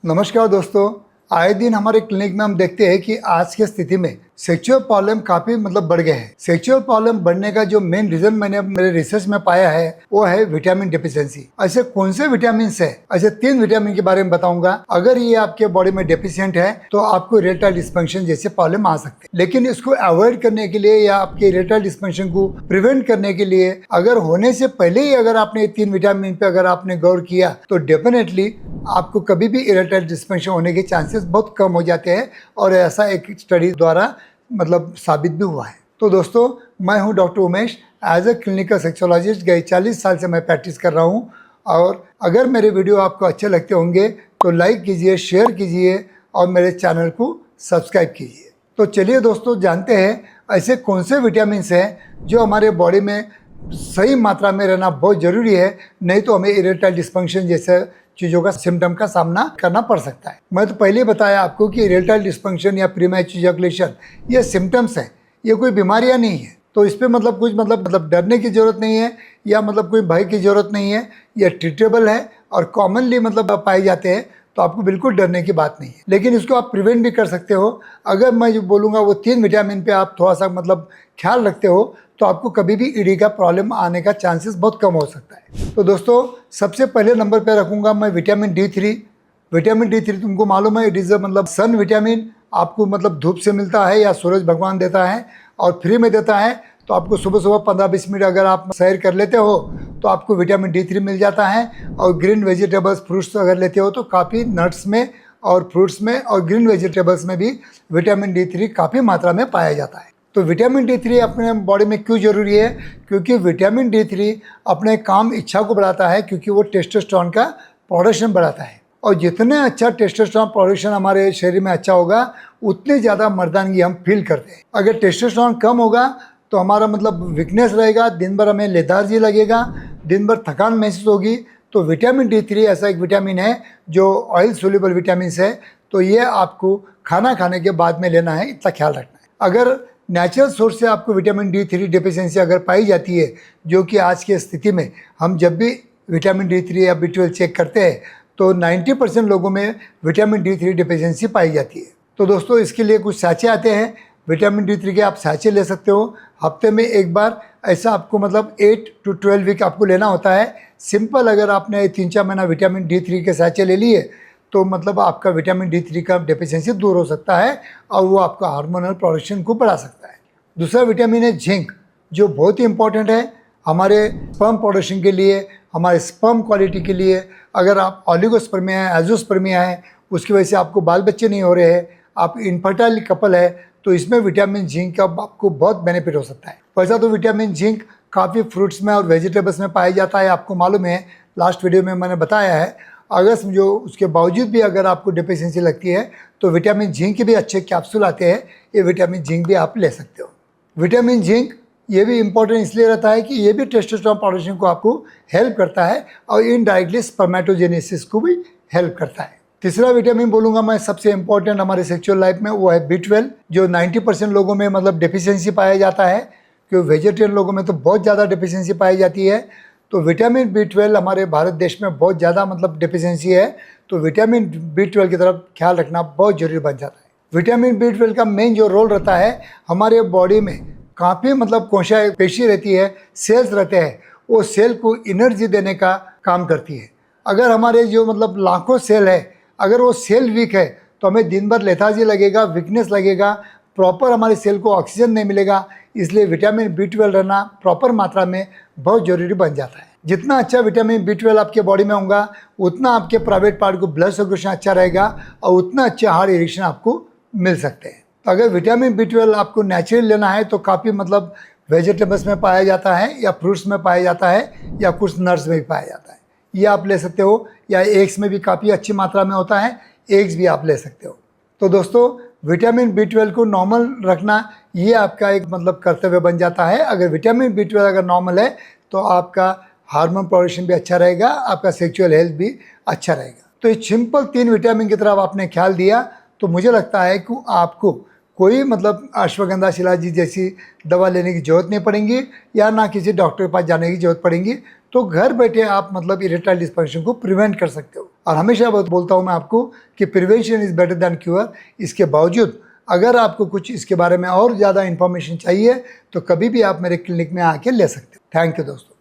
नमस्कार दोस्तों। आए दिन हमारे क्लिनिक में हम देखते हैं कि आज की स्थिति में सेक्सुअल प्रॉब्लम काफी बढ़ गए हैं। सेक्सुअल प्रॉब्लम बढ़ने का जो मेन रीजन मैंने मेरे रिसर्च में पाया है वो है विटामिन डेफिशिएंसी। ऐसे कौन से विटामिन है? ऐसे 3 विटामिन के बारे में बताऊंगा। अगर ये आपके बॉडी में डेफिशिएंट है तो आपको इरेक्टाइल डिस्फंक्शन जैसे प्रॉब्लम आ सकते हैं। लेकिन इसको अवॉइड करने के लिए या आपके इरेक्टाइल डिस्फंक्शन को प्रिवेंट करने के लिए अगर होने से पहले ही अगर आपने 3 विटामिन पे अगर आपने गौर किया तो डेफिनेटली आपको कभी भी इरेक्टाइल डिस्फंक्शन होने के चांसेस बहुत कम हो जाते हैं। और ऐसा एक स्टडी द्वारा साबित भी हुआ है। तो दोस्तों, मैं हूं doctor Umesh. As a clinical sexologist गए 40 साल से मैं प्रैक्टिस कर रहा हूं। और अगर मेरे वीडियो आपको अच्छे लगते होंगे तो लाइक कीजिए, शेयर कीजिए और मेरे चैनल को सब्सक्राइब कीजिए। तो चलिए दोस्तों, जानते हैं ऐसे कौन से विटामिन हैं जो हमारे बॉडी में सही मात्रा में रहना बहुत ज़रूरी है, नहीं तो हमें इरेक्टाइल डिस्फंक्शन जैसे चीज़ों का सिम्टम का सामना करना पड़ सकता है। मैं तो पहले बताया आपको कि इरेक्टाइल डिस्फंक्शन या प्रीमैच्योर इजैकुलेशन ये सिम्टम्स हैं, ये कोई बीमारियां नहीं है। तो इस पर कुछ डरने की ज़रूरत नहीं है या कोई भय की ज़रूरत नहीं है। ये ट्रीटेबल है और कॉमनली पाए जाते हैं, तो आपको बिल्कुल डरने की बात नहीं है। लेकिन इसको आप प्रिवेंट भी कर सकते हो। अगर मैं जो बोलूँगा वो 3 विटामिन पे आप थोड़ा सा ख्याल रखते हो तो आपको कभी भी ईडी का प्रॉब्लम आने का चांसेस बहुत कम हो सकता है। तो दोस्तों, सबसे पहले नंबर पे रखूँगा मैं विटामिन D3। विटामिन D3 तुमको मालूम है, इट इज़ सन विटामिन। आपको धूप से मिलता है या सूरज भगवान देता है और फ्री में देता है। तो आपको सुबह सुबह 15-20 मिनट अगर आप सैर कर लेते हो तो आपको विटामिन D3 मिल जाता है। और ग्रीन वेजिटेबल्स, फ्रूट्स अगर लेते हो तो काफ़ी नट्स में और फ्रूट्स में और ग्रीन वेजिटेबल्स में भी विटामिन D3 काफ़ी मात्रा में पाया जाता है। तो विटामिन D3 अपने बॉडी में क्यों ज़रूरी है? क्योंकि विटामिन D3 अपने काम इच्छा को बढ़ाता है, क्योंकि वो टेस्टोस्टेरोन का प्रोडक्शन बढ़ाता है। और जितने अच्छा टेस्टोस्टेरोन प्रोडक्शन हमारे शरीर में अच्छा होगा उतनी ज़्यादा मर्दानगी हम फील करते हैं। अगर टेस्टोस्टेरोन कम होगा तो हमारा वीकनेस रहेगा, दिन भर हमें लेथार्जी लगेगा, दिन भर थकान महसूस होगी। तो विटामिन D3 ऐसा एक विटामिन है जो ऑयल सोल्यूबल विटामिन है। तो ये आपको खाना खाने के बाद में लेना है, इतना ख्याल रखना है। अगर नेचुरल सोर्स से आपको विटामिन D3 डेफिशिएंसी अगर पाई जाती है, जो कि आज की स्थिति में हम जब भी विटामिन D3 या B12 चेक करते हैं तो 90% लोगों में विटामिन D3 डेफिशिएंसी पाई जाती है। तो दोस्तों, इसके लिए कुछ साँचे आते हैं विटामिन D3 के। आप साँचे ले सकते हो हफ्ते में एक बार। ऐसा आपको 8 to 12 वीक आपको लेना होता है। सिंपल अगर आपने 3-4 महीना विटामिन D3 के साँचे ले लिए तो आपका विटामिन D3 का डेफिशिएंसी दूर हो सकता है और वो आपका हार्मोनल प्रोडक्शन को बढ़ा सकता है। दूसरा विटामिन है जिंक, जो बहुत ही इंपॉर्टेंट है हमारे स्पर्म प्रोडक्शन के लिए, हमारे स्पर्म क्वालिटी के लिए। अगर आप ओलिगोस्पर्मिया है, एजोस्पर्मिया है, उसकी वजह से आपको बाल बच्चे नहीं हो रहे हैं, आप इनफर्टाइल कपल है, तो इसमें विटामिन जिंक का आपको बहुत बेनिफिट हो सकता है। वैसा तो विटामिन जिंक काफ़ी फ्रूट्स में और वेजिटेबल्स में पाया जाता है, आपको मालूम है, लास्ट वीडियो में मैंने बताया है। अगर समझो उसके बावजूद भी अगर आपको डेफिशिएंसी लगती है तो विटामिन जिंक के भी अच्छे कैप्सूल आते हैं, ये विटामिन जिंक भी आप ले सकते हो। विटामिन जिंक ये भी इम्पोर्टेंट इसलिए रहता है कि ये भी टेस्टोस्टेरोन प्रोडक्शन को आपको हेल्प करता है और इनडायरेक्टली स्पर्मेटोजेनेसिस को भी हेल्प करता है। तीसरा विटामिन बोलूँगा मैं सबसे इम्पोर्टेंट हमारे सेक्सुअल लाइफ में, वो है B12, जो 90% लोगों में डेफिशिएंसी पाया जाता है। क्योंकि वेजिटेरियन लोगों में तो बहुत ज़्यादा डेफिशिएंसी पाई जाती है। तो विटामिन B12 हमारे भारत देश में बहुत ज़्यादा डेफिशिएंसी है। तो विटामिन B12 की तरफ ख्याल रखना बहुत जरूरी बन जाता है। विटामिन B12 का मेन जो रोल रहता है, हमारे बॉडी में काफ़ी कोशिकाएं, पेशी रहती है, सेल्स रहते हैं, वो सेल को एनर्जी देने का काम करती है। अगर हमारे जो लाखों सेल है, अगर वो सेल वीक है तो हमें दिन भर लेथार्जी लगेगा, वीकनेस लगेगा, प्रॉपर हमारे सेल को ऑक्सीजन नहीं मिलेगा। इसलिए विटामिन B12 रहना प्रॉपर मात्रा में बहुत ज़रूरी बन जाता है। जितना अच्छा विटामिन B12 आपके बॉडी में होगा उतना आपके प्राइवेट पार्ट को ब्लड सर्कुलेशन अच्छा रहेगा और उतना अच्छे हार्ट इरेक्शन आपको मिल सकते हैं। तो अगर विटामिन B12 आपको नेचुरल लेना है तो काफ़ी वेजिटेबल्स में पाया जाता है या फ्रूट्स में पाया जाता है या कुछ नट्स में भी पाया जाता है, ये आप ले सकते हो। या एग्स में भी काफ़ी अच्छी मात्रा में होता है, एग्स भी आप ले सकते हो। तो दोस्तों, विटामिन B12 को नॉर्मल रखना ये आपका एक कर्तव्य बन जाता है। अगर विटामिन B12 अगर नॉर्मल है तो आपका हार्मोन प्रोडक्शन भी अच्छा रहेगा, आपका सेक्सुअल हेल्थ भी अच्छा रहेगा। तो ये सिंपल 3 विटामिन की तरफ आपने ख्याल दिया तो मुझे लगता है कि आपको कोई अश्वगंधा शिलाजीत जैसी दवा लेने की ज़रूरत नहीं पड़ेगी या ना किसी डॉक्टर के पास जाने की ज़रूरत पड़ेगी। तो घर बैठे आप मतलब इरेक्टाइल डिस्फंक्शन को प्रिवेंट कर सकते हो। और हमेशा बोलता हूँ मैं आपको कि prevention is better than cure. इसके बावजूद अगर आपको कुछ इसके बारे में और ज़्यादा इन्फॉर्मेशन चाहिए तो कभी भी आप मेरे क्लिनिक में आके ले सकते हो। थैंक यू दोस्तों।